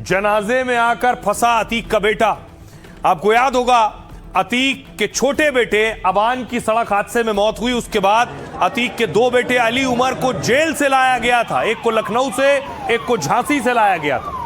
जनाजे में आकर फंसा अतीक का बेटा। आपको याद होगा, अतीक के छोटे बेटे अबान की सड़क हादसे में मौत हुई। उसके बाद अतीक के दो बेटे अली उमर को जेल से लाया गया था। एक को लखनऊ से, एक को झांसी से लाया गया था।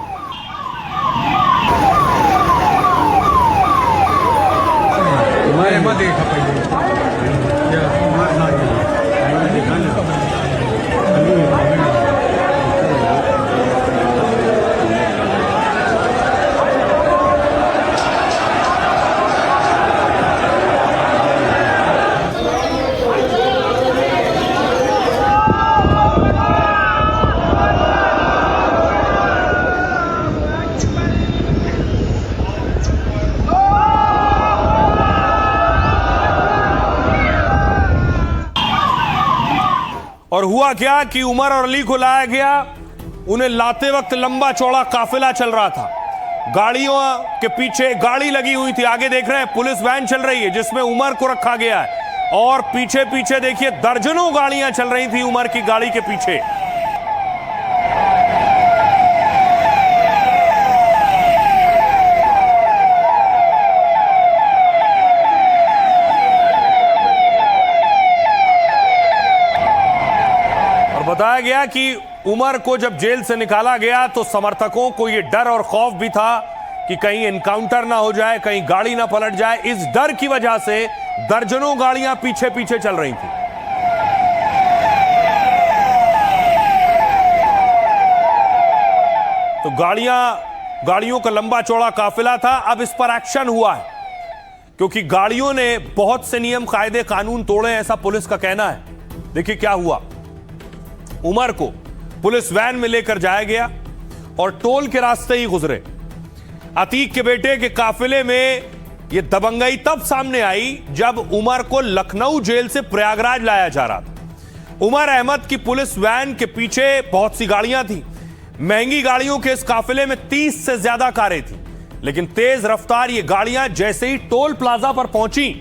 और हुआ क्या कि उमर और अली को लाया गया। उन्हें लाते वक्त लंबा चौड़ा काफिला चल रहा था। गाड़ियों के पीछे गाड़ी लगी हुई थी। आगे देख रहे हैं पुलिस वैन चल रही है जिसमें उमर को रखा गया है, और पीछे पीछे देखिए दर्जनों गाड़ियां चल रही थी उमर की गाड़ी के पीछे। बताया गया कि उमर को जब जेल से निकाला गया तो समर्थकों को यह डर और खौफ भी था कि कहीं एनकाउंटर ना हो जाए, कहीं गाड़ी ना पलट जाए। इस डर की वजह से दर्जनों गाड़ियां पीछे पीछे चल रही थी। तो गाड़ियों का लंबा चौड़ा काफिला था। अब इस पर एक्शन हुआ है क्योंकि गाड़ियों ने बहुत से नियम कायदे कानून तोड़े, ऐसा पुलिस का कहना है। देखिए क्या हुआ। उमर को पुलिस वैन में लेकर जाया गया और टोल के रास्ते ही गुजरे। अतीक के बेटे के काफिले में यह दबंगई तब सामने आई जब उमर को लखनऊ जेल से प्रयागराज लाया जा रहा था। उमर अहमद की पुलिस वैन के पीछे बहुत सी गाड़ियां थी। महंगी गाड़ियों के इस काफिले में 30 से ज्यादा कारें थी, लेकिन तेज रफ्तार ये गाड़ियां जैसे ही टोल प्लाजा पर पहुंची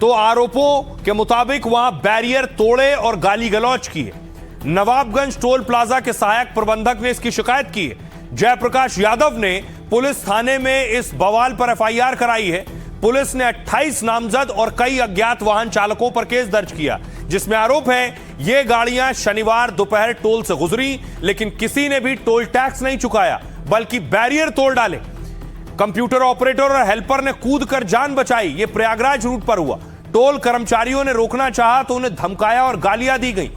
तो आरोपों के मुताबिक वहां बैरियर तोड़े और गाली गलौज की है। नवाबगंज टोल प्लाजा के सहायक प्रबंधक ने इसकी शिकायत की है। जयप्रकाश यादव ने पुलिस थाने में इस बवाल पर एफआईआर कराई है। पुलिस ने 28 नामजद और कई अज्ञात वाहन चालकों पर केस दर्ज किया, जिसमें आरोप है ये गाड़ियां शनिवार दोपहर टोल से गुजरी, लेकिन किसी ने भी टोल टैक्स नहीं चुकाया बल्कि बैरियर तोड़ डाले। कंप्यूटर ऑपरेटर और हेल्पर ने कूदकर जान बचाई। ये प्रयागराज रूट पर हुआ। टोल कर्मचारियों ने रोकना चाहा तो उन्हें धमकाया और गालियां दी गई।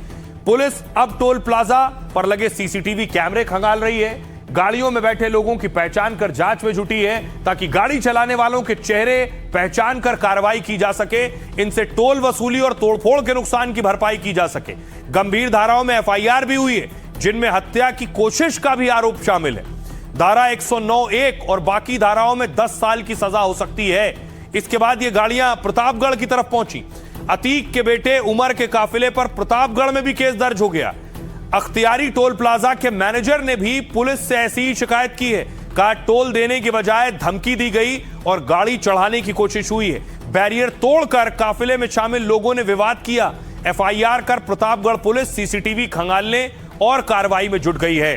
पुलिस अब टोल प्लाजा पर लगे सीसीटीवी कैमरे खंगाल रही है। गाड़ियों में बैठे लोगों की पहचान कर जांच में जुटी है ताकि गाड़ी चलाने वालों के चेहरे पहचान कर कार्रवाई की जा सके, इनसे टोल वसूली और तोड़फोड़ के नुकसान की भरपाई की जा सके। गंभीर धाराओं में एफआईआर भी हुई है जिनमें हत्या की कोशिश का भी आरोप शामिल है। धारा 109(1) और बाकी धाराओं में 10 साल की सजा हो सकती है। इसके बाद ये गाड़ियां प्रतापगढ़ की तरफ पहुंची। अतीक के बेटे उमर के काफिले पर प्रतापगढ़ में भी केस दर्ज हो गया। अख्तियारी टोल प्लाजा के मैनेजर ने भी पुलिस से ऐसी ही शिकायत की है। कहा टोल देने के बजाय धमकी दी गई और गाड़ी चढ़ाने की कोशिश हुई है। बैरियर तोड़कर काफिले में शामिल लोगों ने विवाद किया। एफआईआर कर प्रतापगढ़ पुलिस सीसीटीवी खंगालने और कार्रवाई में जुट गई है।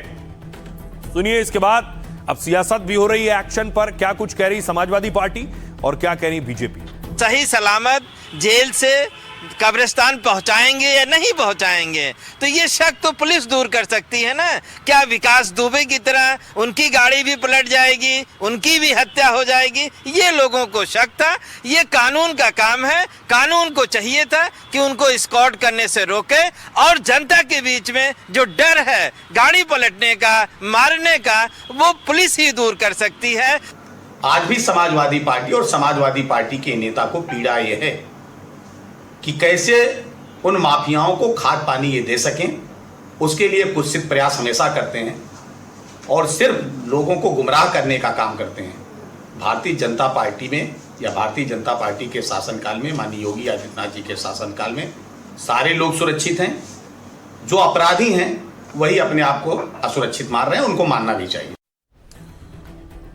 सुनिए इसके बाद अब सियासत भी हो रही है एक्शन पर। क्या कुछ कह रही समाजवादी पार्टी और क्या कह रही बीजेपी। सही सलामत जेल से कब्रिस्तान पहुंचाएंगे या नहीं पहुंचाएंगे, तो ये शक तो पुलिस दूर कर सकती है ना। क्या विकास दुबे की तरह उनकी गाड़ी भी पलट जाएगी, उनकी भी हत्या हो जाएगी, ये लोगों को शक था। ये कानून का काम है। कानून को चाहिए था कि उनको एस्कॉर्ट करने से रोके, और जनता के बीच में जो डर है गाड़ी पलटने का, मारने का, वो पुलिस ही दूर कर सकती है। आज भी समाजवादी पार्टी और समाजवादी पार्टी के नेता को पीड़ा यह है कि कैसे उन माफियाओं को खाद पानी ये दे सकें। उसके लिए कुत्सित प्रयास हमेशा करते हैं और सिर्फ लोगों को गुमराह करने का काम करते हैं। भारतीय जनता पार्टी में या भारतीय जनता पार्टी के शासनकाल में, माननीय योगी आदित्यनाथ जी के शासनकाल में सारे लोग सुरक्षित हैं। जो अपराधी हैं वही अपने आप को असुरक्षित मान रहे हैं, उनको मानना भी चाहिए।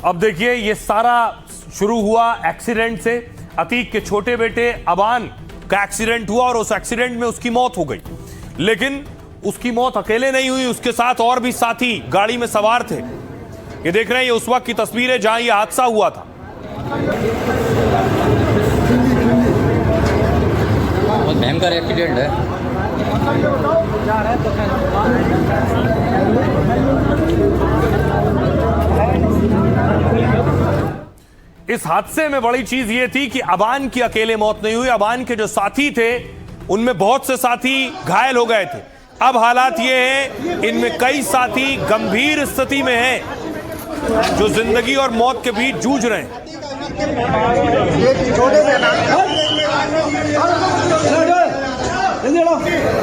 अब देखिए ये सारा शुरू हुआ एक्सीडेंट से। अतीक के छोटे बेटे अबान का एक्सीडेंट हुआ और उस एक्सीडेंट में उसकी मौत हो गई, लेकिन उसकी मौत अकेले नहीं हुई, उसके साथ और भी साथी गाड़ी में सवार थे। ये देख रहे हैं, ये उस वक्त की तस्वीर है जहां ये हादसा हुआ था। बहुत भयंकर एक्सीडेंट है। इस हादसे में बड़ी चीज ये थी कि अबान की अकेले मौत नहीं हुई, अबान के जो साथी थे उनमें बहुत से साथी घायल हो गए थे। अब हालात ये हैं, इनमें कई साथी गंभीर स्थिति में हैं जो जिंदगी और मौत के बीच जूझ रहे हैं।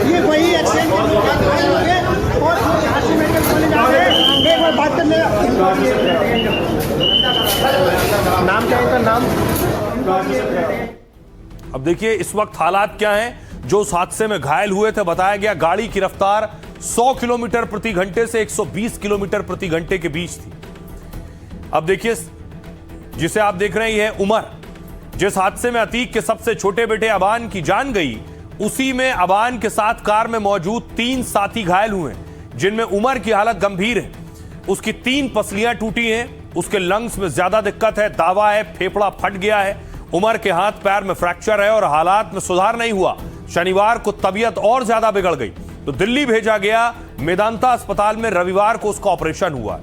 ये वही एक्सीडेंट नाम क्या है, नाम। अब देखिए इस वक्त हालात क्या हैं। जो उस हादसे में घायल हुए थे, बताया गया गाड़ी की रफ्तार 100 किलोमीटर प्रति घंटे से 120 किलोमीटर प्रति घंटे के बीच थी। अब देखिए, जिसे आप देख रहे हैं, यह उमर, जिस हादसे में अतीक के सबसे छोटे बेटे अबान की जान गई, उसी में अबान के साथ कार में मौजूद 3 साथी घायल हुए, जिनमें उमर की हालत गंभीर है। उसकी 3 पसलियां टूटी हैं, उसके लंग्स में ज्यादा दिक्कत है, दावा है फेफड़ा फट गया है। उमर के हाथ पैर में फ्रैक्चर है और हालात में सुधार नहीं हुआ। शनिवार को तबीयत और ज्यादा बिगड़ गई तो दिल्ली भेजा गया। मेदांता अस्पताल में रविवार को उसका ऑपरेशन हुआ।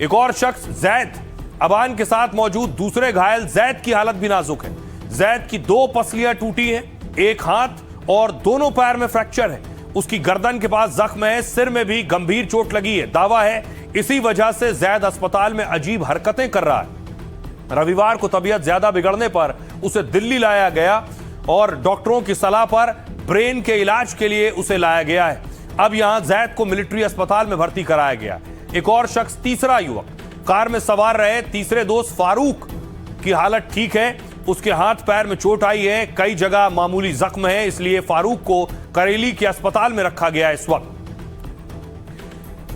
एक और शख्स जैद, अबान के साथ मौजूद दूसरे घायल जैद की हालत भी नाजुक है। जैद की 2 पसलियां टूटी हैं, एक हाथ और दोनों पैर में फ्रैक्चर है। उसकी गर्दन के पास जख्म है, सिर में भी गंभीर चोट लगी है। दावा है इसी वजह से जैद अस्पताल में अजीब हरकतें कर रहा है। रविवार को तबीयत ज्यादा बिगड़ने पर उसे दिल्ली लाया गया और डॉक्टरों की सलाह पर ब्रेन के इलाज के लिए उसे लाया गया है। अब यहां जैद को मिलिट्री अस्पताल में भर्ती कराया गया। एक और शख्स, तीसरा युवक, कार में सवार रहे तीसरे दोस्त फारूक की हालत ठीक है। उसके हाथ पैर में चोट आई है, कई जगह मामूली जख्म है, इसलिए फारूक को करेली के अस्पताल में रखा गया है। इस वक्त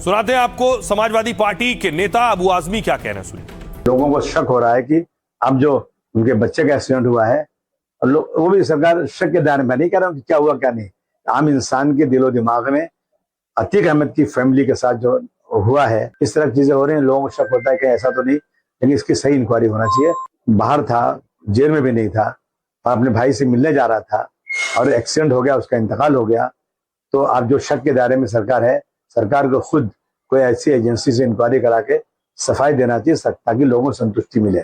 सुनाते हैं आपको समाजवादी पार्टी के नेता अबू आजमी क्या कह रहे हैं, सुनिए। लोगों को शक हो रहा है कि अब जो उनके बच्चे का एक्सीडेंट हुआ है, और वो भी सरकार शक के दायरे में, नहीं कह रहा हूं कि क्या हुआ क्या नहीं। आम इंसान के दिलो दिमाग में अतीक अहमद की फैमिली के साथ जो हुआ है, इस तरह की चीजें हो रही हैं, लोगों को शक होता है कि ऐसा तो नहीं, लेकिन इसकी सही इंक्वायरी होना चाहिए। बाहर था, जेल में भी नहीं था, और अपने भाई से मिलने जा रहा था और एक्सीडेंट हो गया, उसका इंतकाल हो गया। तो अब जो शक के दायरे में सरकार है, सरकार को खुद कोई ऐसी एजेंसी से इंक्वायरी करा के सफाई देना चाहिए ताकि लोगों को संतुष्टि मिले।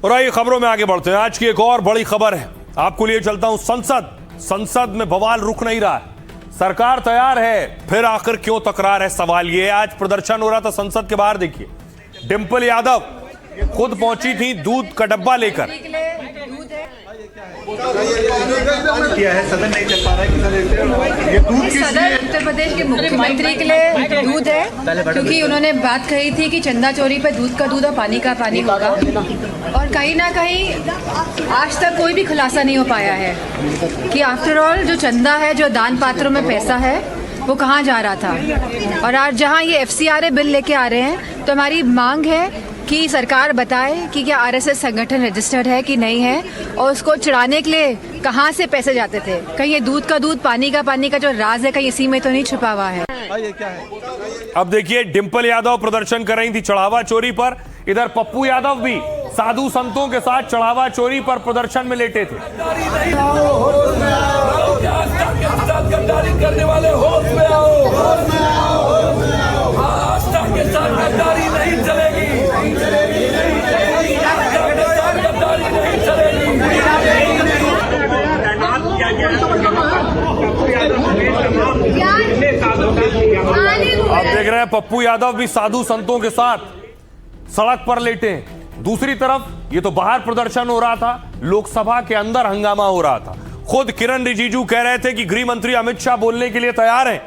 और आइए खबरों में आगे बढ़ते हैं। आज की एक और बड़ी खबर है, आपको लिए चलता हूं। संसद में बवाल रुक नहीं रहा है। सरकार तैयार है, फिर आखिर क्यों तकरार है, सवाल ये। आज प्रदर्शन हो रहा था संसद के बाहर। देखिए, डिंपल यादव खुद पहुंची थी दूध का डब्बा लेकर। क्या है, सदन नहीं चल पा रहा है, ये दूध सदन उत्तर प्रदेश के मुख्यमंत्री के लिए दूध है, क्योंकि उन्होंने बात कही थी कि चंदा चोरी पे दूध का दूध और पानी का पानी होगा, और कहीं ना कहीं आज तक कोई भी खुलासा नहीं हो पाया है कि आफ्टर ऑल जो चंदा है, जो दान पात्रों में पैसा है, वो कहाँ जा रहा था। और आज जहाँ ये FCRA बिल लेके आ रहे हैं, तो हमारी मांग है कि सरकार बताए कि क्या RSS संगठन रजिस्टर्ड है कि नहीं है, और उसको चढ़ाने के लिए कहाँ से पैसे जाते थे। कहीं ये दूध का दूध पानी का जो राज है, कहीं इसी में तो नहीं छुपा हुआ है। अब देखिए, डिंपल यादव प्रदर्शन कर रही थी चढ़ावा चोरी पर। इधर पप्पू यादव भी साधु संतों के साथ चढ़ावा चोरी पर प्रदर्शन में लेटे थे। करने वाले होश में आओ, आस्था के साथ गद्दारी नहीं चलेगी, गद्दारी नहीं चलेगी। आप देख रहे हैं पप्पू यादव भी साधु संतों के साथ सड़क पर लेटे हैं। दूसरी तरफ ये तो बाहर प्रदर्शन हो रहा था, लोकसभा के अंदर हंगामा हो रहा था। खुद किरण रिजिजू कह रहे थे कि गृह मंत्री अमित शाह बोलने के लिए तैयार हैं।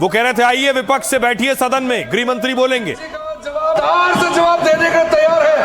वो कह रहे थे आइए विपक्ष से बैठिए सदन में, गृह मंत्री बोलेंगे। जवाब देने का तैयार है।